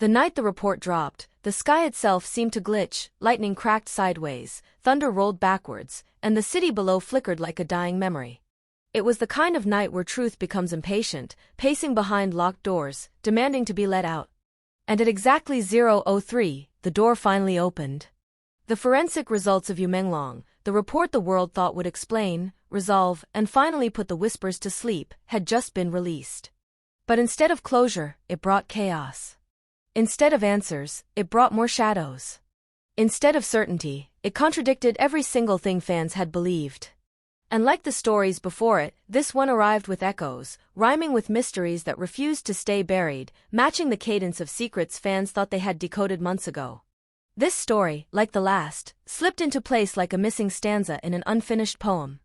The night the report dropped, the sky itself seemed to glitch, lightning cracked sideways, thunder rolled backwards, and the city below flickered like a dying memory. It was the kind of night where truth becomes impatient, pacing behind locked doors, demanding to be let out. And at exactly 0:03, the door finally opened. The forensic results of Yu Menglong, the report the world thought would explain, resolve, and finally put the whispers to sleep, had just been released. But instead of closure, it brought chaos. Instead of answers, it brought more shadows. Instead of certainty, it contradicted every single thing fans had believed. And like the stories before it, this one arrived with echoes, rhyming with mysteries that refused to stay buried, matching the cadence of secrets fans thought they had decoded months ago. This story, like the last, slipped into place like a missing stanza in an unfinished poem.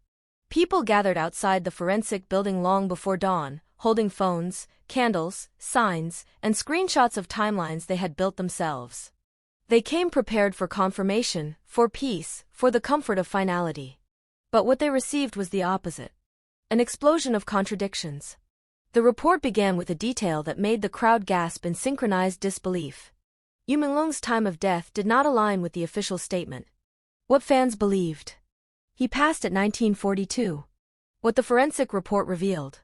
People gathered outside the forensic building long before dawn, holding phones, candles, signs, and screenshots of timelines they had built themselves. They came prepared for confirmation, for peace, for the comfort of finality. But what they received was the opposite. An explosion of contradictions. The report began with a detail that made the crowd gasp in synchronized disbelief. Yu Menglong's time of death did not align with the official statement. What fans believed. He passed at 1942. What the forensic report revealed.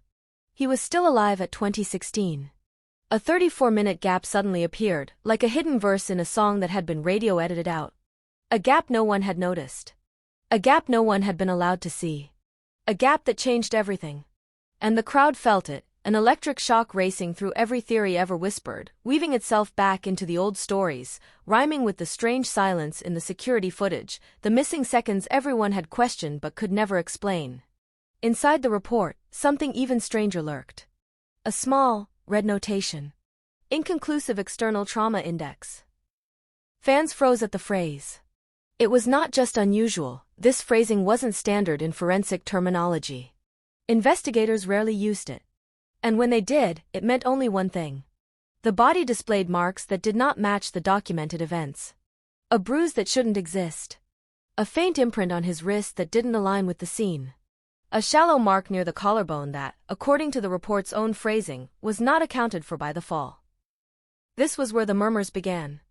He was still alive at 2016. A 34-minute gap suddenly appeared, like a hidden verse in a song that had been radio-edited out. A gap no one had noticed. A gap no one had been allowed to see. A gap that changed everything. And the crowd felt it, an electric shock racing through every theory ever whispered, weaving itself back into the old stories, rhyming with the strange silence in the security footage, the missing seconds everyone had questioned but could never explain. Inside the report, something even stranger lurked. A small, red notation. Inconclusive external trauma index. Fans froze at the phrase. It was not just unusual, this phrasing wasn't standard in forensic terminology. Investigators rarely used it. And when they did, it meant only one thing. The body displayed marks that did not match the documented events. A bruise that shouldn't exist. A faint imprint on his wrist that didn't align with the scene. A shallow mark near the collarbone that, according to the report's own phrasing, was not accounted for by the fall. This was where the murmurs began.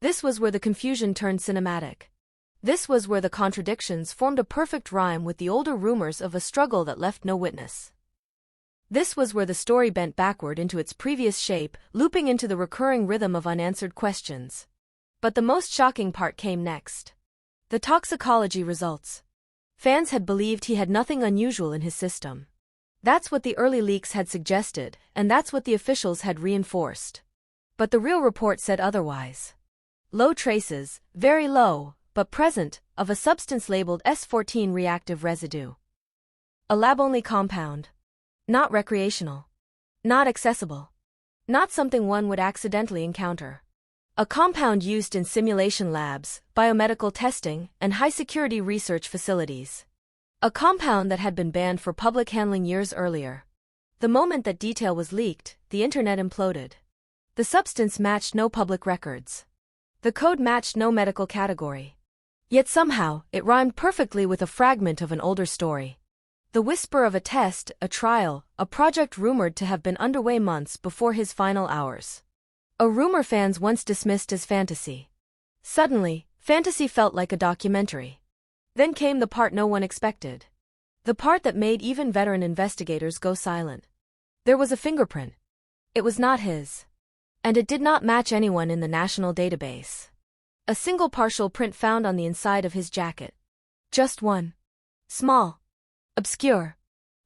This was where the confusion turned cinematic. This was where the contradictions formed a perfect rhyme with the older rumors of a struggle that left no witness. This was where the story bent backward into its previous shape, looping into the recurring rhythm of unanswered questions. But the most shocking part came next. The toxicology results. Fans had believed he had nothing unusual in his system. That's what the early leaks had suggested, and that's what the officials had reinforced. But the real report said otherwise. Low traces, very low, but present, of a substance labeled S14 reactive residue. A lab-only compound. Not recreational. Not accessible. Not something one would accidentally encounter. A compound used in simulation labs, biomedical testing, and high-security research facilities. A compound that had been banned for public handling years earlier. The moment that detail was leaked, the internet imploded. The substance matched no public records. The code matched no medical category. Yet somehow, it rhymed perfectly with a fragment of an older story. The whisper of a test, a trial, a project rumored to have been underway months before his final hours. A rumor fans once dismissed as fantasy. Suddenly, fantasy felt like a documentary. Then came the part no one expected. The part that made even veteran investigators go silent. There was a fingerprint. It was not his. And it did not match anyone in the national database. A single partial print found on the inside of his jacket. Just one. Small. Obscure.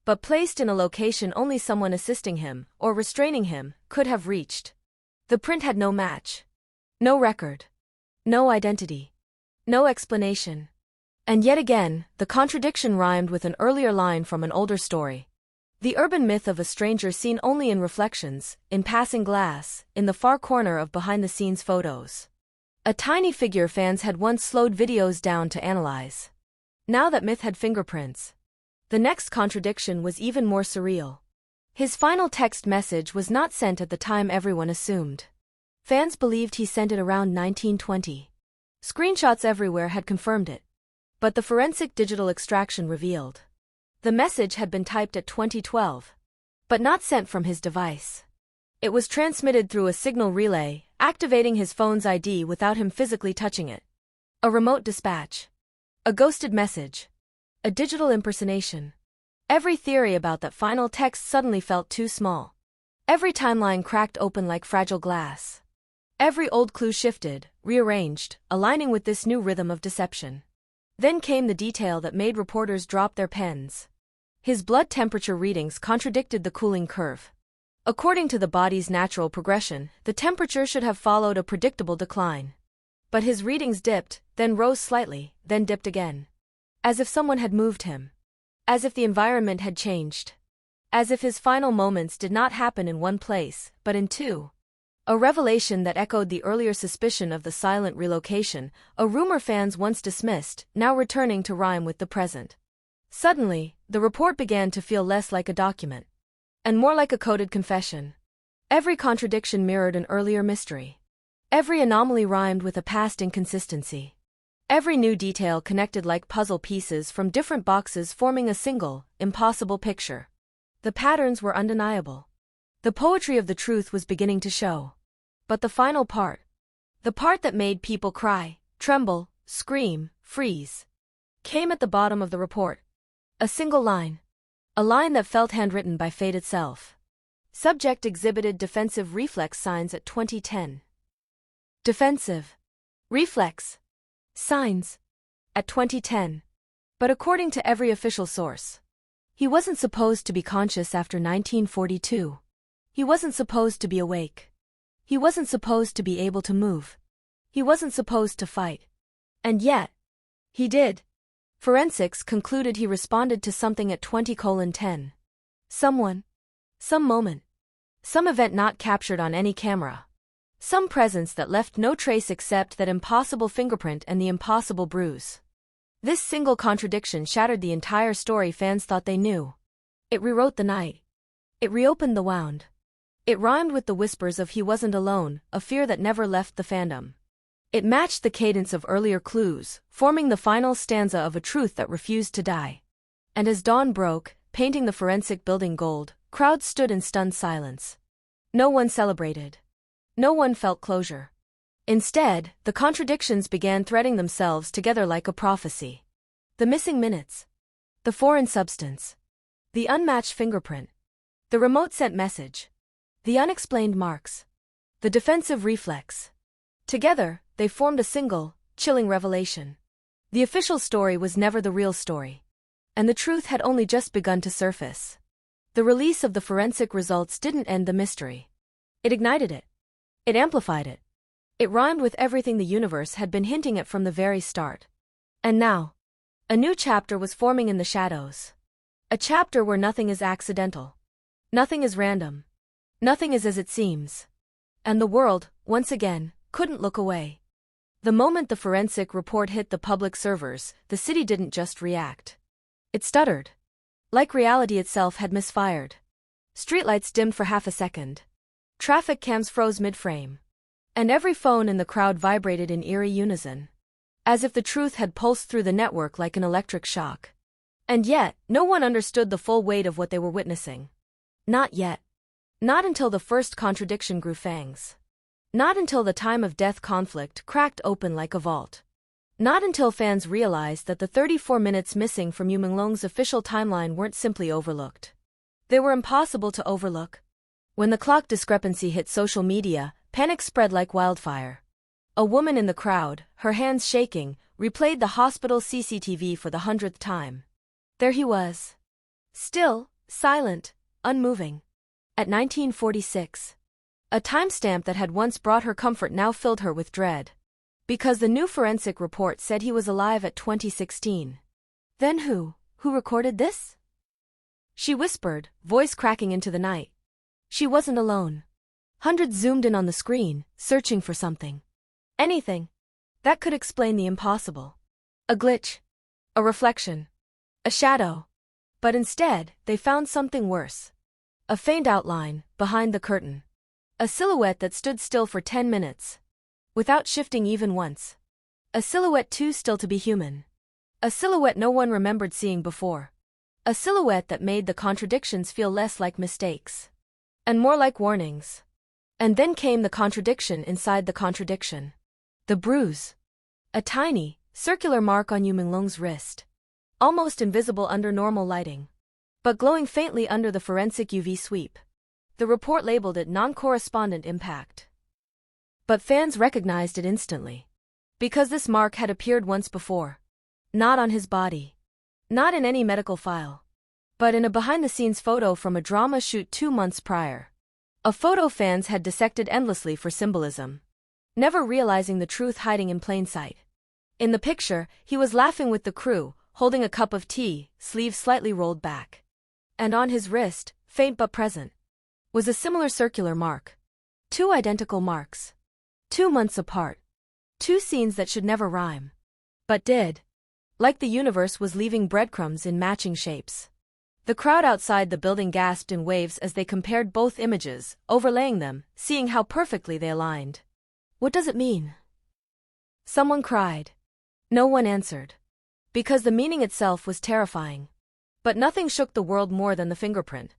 But placed in a location only someone assisting him, or restraining him, could have reached. The print had no match. No record. No identity. No explanation. And yet again, the contradiction rhymed with an earlier line from an older story. The urban myth of a stranger seen only in reflections, in passing glass, in the far corner of behind-the-scenes photos. A tiny figure fans had once slowed videos down to analyze. Now that myth had fingerprints. The next contradiction was even more surreal. His final text message was not sent at the time everyone assumed. Fans believed he sent it around 1920. Screenshots everywhere had confirmed it. But the forensic digital extraction revealed. The message had been typed at 2012. But not sent from his device. It was transmitted through a signal relay, activating his phone's ID without him physically touching it. A remote dispatch. A ghosted message. A digital impersonation. Every theory about that final text suddenly felt too small. Every timeline cracked open like fragile glass. Every old clue shifted, rearranged, aligning with this new rhythm of deception. Then came the detail that made reporters drop their pens. His blood temperature readings contradicted the cooling curve. According to the body's natural progression, the temperature should have followed a predictable decline. But his readings dipped, then rose slightly, then dipped again. As if someone had moved him. As if the environment had changed. As if his final moments did not happen in one place, but in two. A revelation that echoed the earlier suspicion of the silent relocation, a rumor fans once dismissed, now returning to rhyme with the present. Suddenly, the report began to feel less like a document. And more like a coded confession. Every contradiction mirrored an earlier mystery. Every anomaly rhymed with a past inconsistency. Every new detail connected like puzzle pieces from different boxes forming a single, impossible picture. The patterns were undeniable. The poetry of the truth was beginning to show. But the final part. The part that made people cry, tremble, scream, freeze. Came at the bottom of the report. A single line. A line that felt handwritten by fate itself. Subject exhibited defensive reflex signs at 2010. Defensive. Reflex. Signs. At 2010. But according to every official source. He wasn't supposed to be conscious after 1942. He wasn't supposed to be awake. He wasn't supposed to be able to move. He wasn't supposed to fight. And yet, he did. Forensics concluded he responded to something at 20:10. Someone. Some moment. Some event not captured on any camera. Some presence that left no trace except that impossible fingerprint and the impossible bruise. This single contradiction shattered the entire story fans thought they knew. It rewrote the night. It reopened the wound. It rhymed with the whispers of he wasn't alone, a fear that never left the fandom. It matched the cadence of earlier clues, forming the final stanza of a truth that refused to die. And as dawn broke, painting the forensic building gold, crowds stood in stunned silence. No one celebrated. No one felt closure. Instead, the contradictions began threading themselves together like a prophecy. The missing minutes. The foreign substance. The unmatched fingerprint. The remote sent message. The unexplained marks. The defensive reflex. Together, they formed a single, chilling revelation. The official story was never the real story. And the truth had only just begun to surface. The release of the forensic results didn't end the mystery. It ignited it. It amplified it. It rhymed with everything the universe had been hinting at from the very start. And now, a new chapter was forming in the shadows. A chapter where nothing is accidental. Nothing is random. Nothing is as it seems. And the world, once again, couldn't look away. The moment the forensic report hit the public servers, the city didn't just react. It stuttered. Like reality itself had misfired. Streetlights dimmed for half a second. Traffic cams froze mid-frame. And every phone in the crowd vibrated in eerie unison. As if the truth had pulsed through the network like an electric shock. And yet, no one understood the full weight of what they were witnessing. Not yet. Not until the first contradiction grew fangs. Not until the time of death conflict cracked open like a vault. Not until fans realized that the 34 minutes missing from Yu Menglong's official timeline weren't simply overlooked. They were impossible to overlook. When the clock discrepancy hit social media, panic spread like wildfire. A woman in the crowd, her hands shaking, replayed the hospital CCTV for the 100th time. There he was. Still, silent, unmoving. At 1946. A timestamp that had once brought her comfort now filled her with dread. Because the new forensic report said he was alive at 2016. Then who recorded this? She whispered, voice cracking into the night. She wasn't alone. Hundreds zoomed in on the screen, searching for something. Anything. That could explain the impossible. A glitch. A reflection. A shadow. But instead, they found something worse. A faint outline, behind the curtain. A silhouette that stood still for 10 minutes. Without shifting even once. A silhouette too still to be human. A silhouette no one remembered seeing before. A silhouette that made the contradictions feel less like mistakes. And more like warnings. And then came the contradiction inside the contradiction. The bruise. A tiny, circular mark on Yu Menglong's wrist. Almost invisible under normal lighting, but glowing faintly under the forensic UV sweep. The report labeled it non-correspondent impact. But fans recognized it instantly. Because this mark had appeared once before. Not on his body. Not in any medical file. But in a behind-the-scenes photo from a drama shoot 2 months prior. A photo fans had dissected endlessly for symbolism. Never realizing the truth hiding in plain sight. In the picture, he was laughing with the crew, holding a cup of tea, sleeves slightly rolled back. And on his wrist, faint but present, was a similar circular mark. 2 identical marks. 2 months apart. 2 scenes that should never rhyme. But did. Like the universe was leaving breadcrumbs in matching shapes. The crowd outside the building gasped in waves as they compared both images, overlaying them, seeing how perfectly they aligned. What does it mean? Someone cried. No one answered. Because the meaning itself was terrifying. But nothing shook the world more than the fingerprint.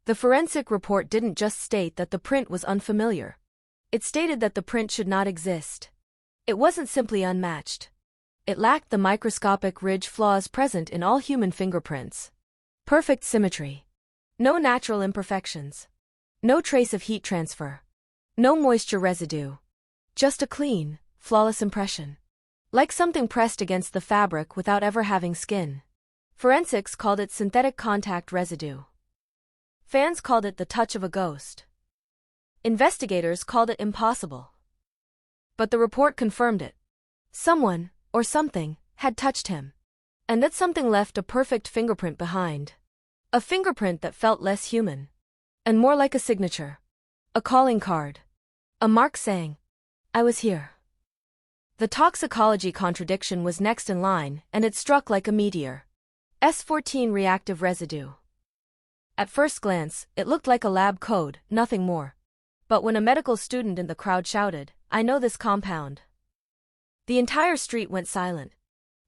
The forensic report didn't just state that the print was unfamiliar. It stated that the print should not exist. It wasn't simply unmatched. It lacked the microscopic ridge flaws present in all human fingerprints. Perfect symmetry. No natural imperfections. No trace of heat transfer. No moisture residue. Just a clean, flawless impression. Like something pressed against the fabric without ever having skin. Forensics called it synthetic contact residue. Fans called it the touch of a ghost. Investigators called it impossible. But the report confirmed it. Someone, or something, had touched him. And that something left a perfect fingerprint behind. A fingerprint that felt less human. And more like a signature. A calling card. A mark saying, I was here. The toxicology contradiction was next in line, and it struck like a meteor. S14 reactive residue. At first glance, it looked like a lab code, nothing more. But when a medical student in the crowd shouted, I know this compound. The entire street went silent.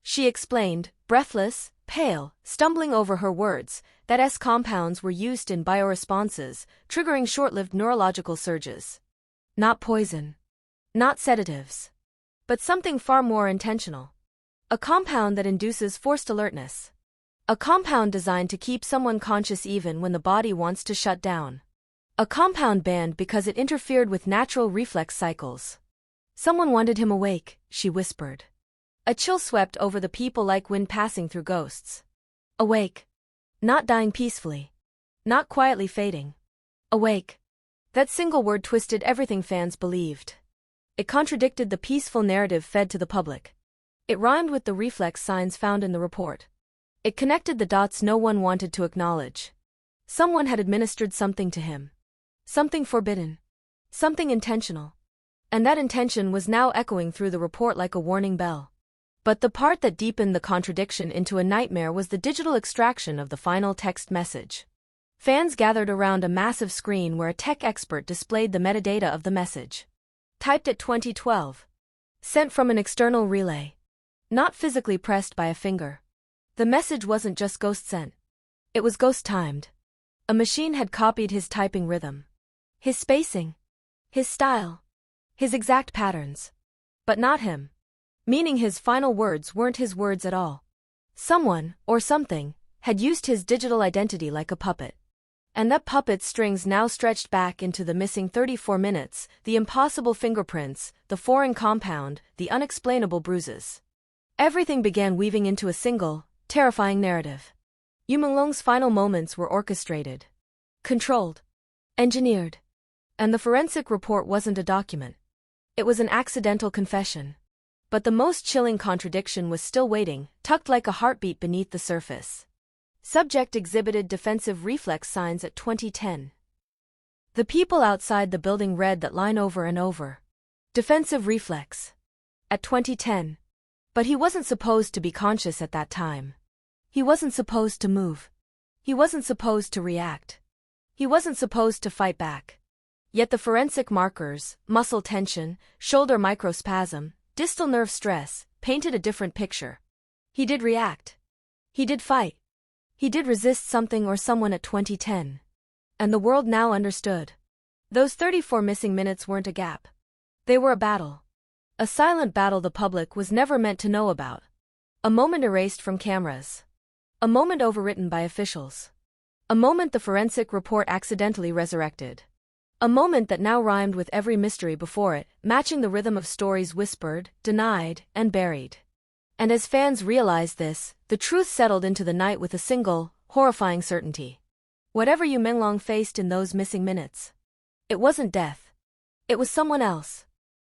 She explained, breathless, pale, stumbling over her words, that S compounds were used in bioresponses, triggering short-lived neurological surges. Not poison. Not sedatives. But something far more intentional. A compound that induces forced alertness. A compound designed to keep someone conscious even when the body wants to shut down. A compound banned because it interfered with natural reflex cycles. Someone wanted him awake, she whispered. A chill swept over the people like wind passing through ghosts. Awake. Not dying peacefully. Not quietly fading. Awake. That single word twisted everything fans believed. It contradicted the peaceful narrative fed to the public. It rhymed with the reflex signs found in the report. It connected the dots no one wanted to acknowledge. Someone had administered something to him. Something forbidden. Something intentional. And that intention was now echoing through the report like a warning bell. But the part that deepened the contradiction into a nightmare was the digital extraction of the final text message. Fans gathered around a massive screen where a tech expert displayed the metadata of the message. Typed at 2012. Sent from an external relay. Not physically pressed by a finger. The message wasn't just ghost-sent. It was ghost-timed. A machine had copied his typing rhythm. His spacing. His style. His exact patterns. But not him. Meaning his final words weren't his words at all. Someone, or something, had used his digital identity like a puppet. And that puppet's strings now stretched back into the missing 34 minutes, the impossible fingerprints, the foreign compound, the unexplainable bruises. Everything began weaving into a single, terrifying narrative. Yu Menglong's final moments were orchestrated. Controlled. Engineered. And the forensic report wasn't a document. It was an accidental confession. But the most chilling contradiction was still waiting, tucked like a heartbeat beneath the surface. Subject exhibited defensive reflex signs at 2010. The people outside the building read that line over and over. Defensive reflex. At 2010. But he wasn't supposed to be conscious at that time. He wasn't supposed to move. He wasn't supposed to react. He wasn't supposed to fight back. Yet the forensic markers, muscle tension, shoulder microspasm, distal nerve stress, painted a different picture. He did react. He did fight. He did resist something or someone at 2010. And the world now understood. Those 34 missing minutes weren't a gap. They were a battle. A silent battle the public was never meant to know about. A moment erased from cameras. A moment overwritten by officials. A moment the forensic report accidentally resurrected. A moment that now rhymed with every mystery before it, matching the rhythm of stories whispered, denied, and buried. And as fans realized this, the truth settled into the night with a single, horrifying certainty. Whatever Yu Menglong faced in those missing minutes, it wasn't death. It was someone else.